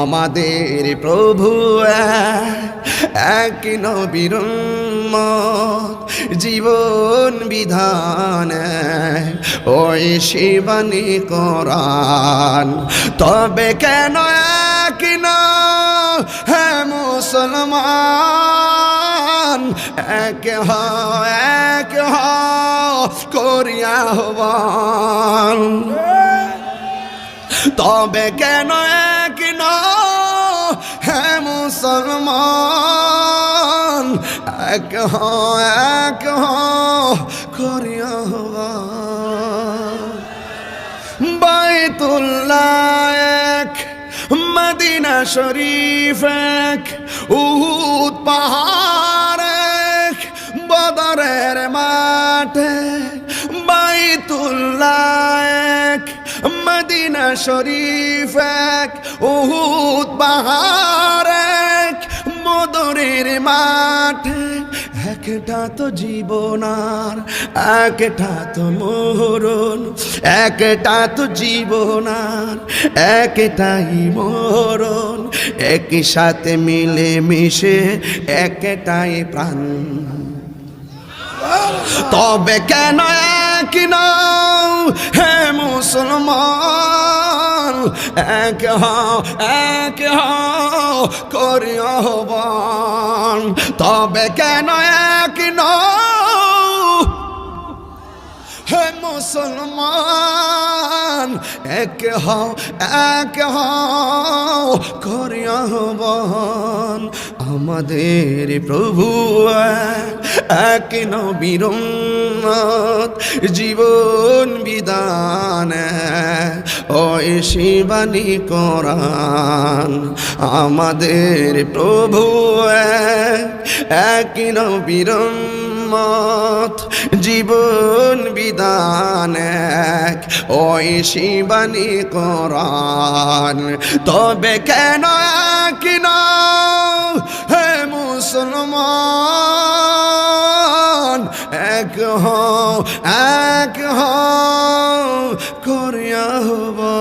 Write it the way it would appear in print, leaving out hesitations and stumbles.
আমাদের প্রভু এক নবীর উম্মত, জীবন বিধান ওই শিবানী কোরআন। তবে কেন এক না হে মুসলমান, এক করিয়া আহ্বান। তবে কেন এক না হে মুসলমান, এক করিয়া আহ্বান। বাইতুল্লাহ এক, মদিনা শরীফ এক, উহুদ পাহাড় এক, বদরের মাঠে। বাইতুল্লাহ এক, মদিনা শরীফ এক, উহুদ পাহাড় এক, বদরের মাঠে। একটা তো জীবনার, একটা তো মরণ, একটা তো জীবনার, একটাই মরণ। একই সাথে মিলে মিশে একটাই প্রাণ। তবে কেন এক নাও হে মুসলমান, এক করি আহ্বান। তবে কেন এক নাও হে মুসলমান, এক করি আহ্বান। আমাদের প্রভু এক নবীর উম্মত, জীবন বিধান ওই শিবানী কোরআন। আমাদের প্রভু এক নবীর উম্মত, জীবন বিধান এক ওই শিবানী কোরআন। তবে কেন এক না হে মুসলমান, এক করিয়া আহ্বান।